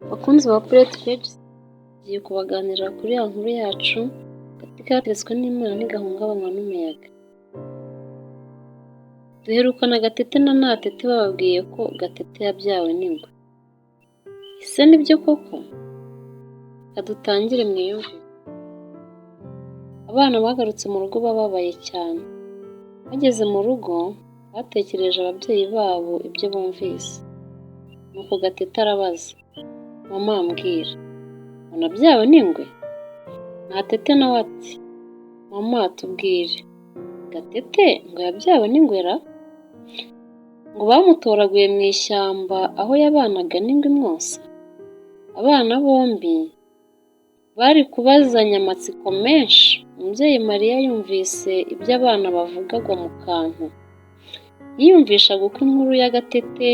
Bakunzi ba Pirate Pages, tugiye kubaganirira kuri ya nkuru yacu Agati kateretswe n'Imana ntigahungabanywa n'umuyaga. Duherukana Gatete na Natete bababwiye ko Gatete yabyawe n'ingwe. Ese nibyo koko? Kadutangire mwiyumvire. Abana bagarutse mu rugo bababaye cyane. Bageze mu rugo batekereje ababyeyi babo ibyo bumvise. Nuko Gatete arabaza, mama mbwira, wanabyawe n'ingwe? Natete nawe ati, mama tubwire, Gatete ngo yabyawe n'ingwera? Ngo bamutoraguye mu ishyamba aho yabanaga n'ingwe imwosa? Abana bombi bari kubazanya amatsiko menshi. Umubyeyi Mariya yumvise ibyo abana bavugagwa mu kantu. Yiyumvishaga uko inkuru ya Gatete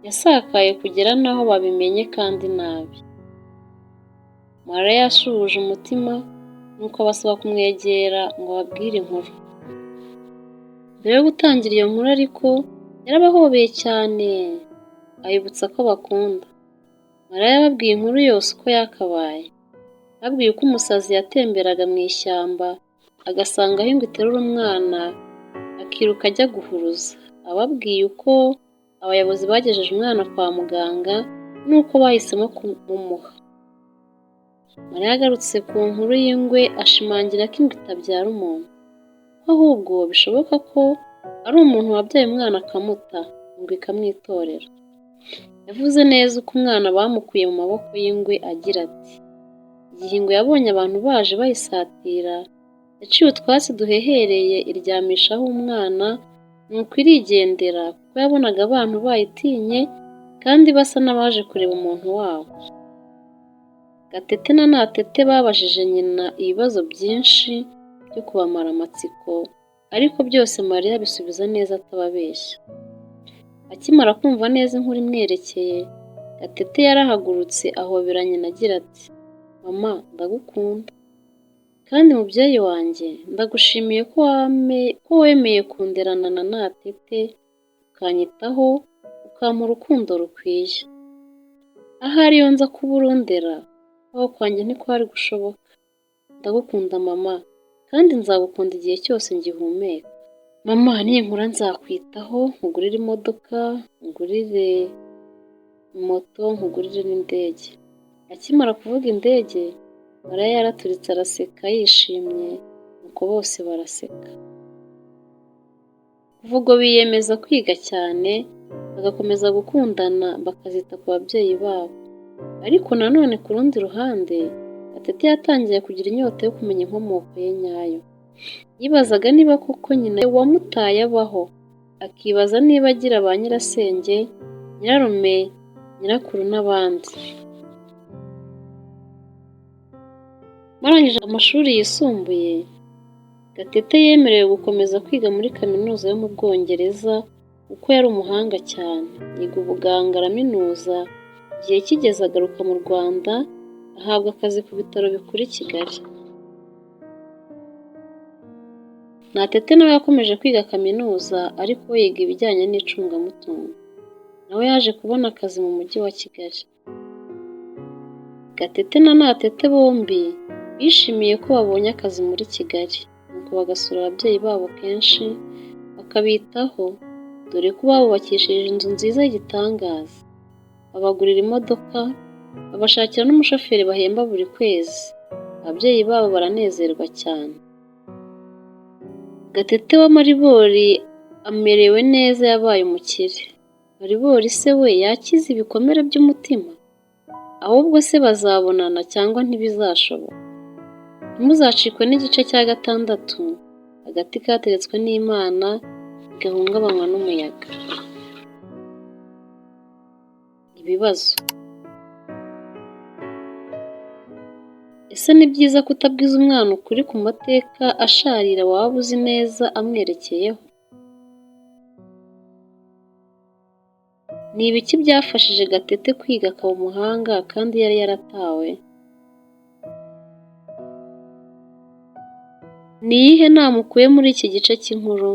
yasakaye kugera n'aho babimenye kandi nabi. Mariya yashubuje umutima, nuko abasaba kumwegera ngo ababwire inkuru. Mbere yo gutangira iyo nkuru ariko yarabahobeye cyane, ayibutsa ko bakunda. Mariya yababwiye inkuru yose uko yakabaye. Yababwiye uko umusazi yatemberaga mu ishyamba agasanga aho ingwe iterura umwana akiruka ajya guhuruza. Ababwiye uko abayobozi bagejeje umwana kwa muganga nuko bahisemo kumumuha. Mariya yagarutse ku nkuru y'ingwe ashimangira ko ingwe itabyara umuntu, ahubwo bishoboka ko ari umuntu wabyaye umwana akamuta, ingwe ikamwitorera. Yavuze neza uko umwana bamukuye mu maboko y'ingwe agira ati, igihe ingwe yabonye abantu baje bayisatira, yaciye utwatsi duhehereye iryamishaho umwana, nuko irigendera kuko yabonaga abantu bayitinye kandi basa n'abaje kureba umuntu wabo. Gatete na Natete babajije nyina ibibazo byinshi byo kubamara amatsiko, ariko byose Mariya abisubiza neza atababeshya. Akimara kumva neza inkuru imwerekeye, Gatete yarahagurutse ahobera nyina agira ati, mama ndagukunda, kandi mubyeyi wanjye ndagushimiye ko wemeye kunderana na Natete, ukanyitaho, ukampa urukundo rukwiye. Ahari iyo nza kuba urundera, aho kwanjye ntikwari gushoboka. Ndagukunda mama, kandi nzagukunda igihe cyose ngihumeka. Mama ninkura nzakwitaho, nkugurire imodoka, nkugurire moto, nkugurire n'indege. Akimara kuvuga indege, Mariya yaraturitse araseka yishimye, nuko bose baraseka. Kuva ubwo biyemeza kwiga cyane, bagakomeza gukundana, bakazita ku babyeyi babo. Ariko nanone ku rundi ruhande, Gatete yatangiye kugira inyota yo kumenya inkomoko ye nyayo. Yibazaga niba koko nyina wamutaye abaho, akibaza niba agira ba nyirasenge, nyirarume, nyirakuru n'abandi. Barangije amashuri yisumbuye, Gatete yemerewe gukomeza kwiga muri kaminuza yo mu Bwongereza kuko yari umuhanga cyane. Yiga ubuganga araminuza, igihe kigeze agaruka mu Rwanda, ahabwa akazi ku bitaro bikuru i Kigali. Natete nawe yakomeje kwiga kaminuza, ariko we yiga ibijyanye n'icungamutungo. Nawe yaje kubona akazi mu mujyi wa Kigali. Gatete na Natete bombi bishimiye ko babonye akazi muri Kigali, nuko bagasura ababyeyi babo kenshi, bakabitaho, dore ko babubakishije inzu nziza y'igitangaza. Babagurira imodoka, babashakira n'umushoferi bahemba buri kwezi. Ababyeyi babo baranezerwa cyane. Gatete wa Maribori amerewe neza, yabaye umukire. Maribori se we yakize ibikomere by'umutima? Ahubwo se bazabonana cyangwa ntibizashoboka? Ntimuzacikwe n'igice cya 6, Agati kateretswe n'Imana ntigahungabanywa n'umuyaga. Ibibazo. Ese ni byiza kutabwiza umwana ukuri ku mateka asharira waba uzi neza amwerekeyeho? Ni ibiki byafashije Gatete kwiga akaba umuhanga kandi yari yaratawe? Ni iyihe nama ukuye muri iki gice cy'inkuru?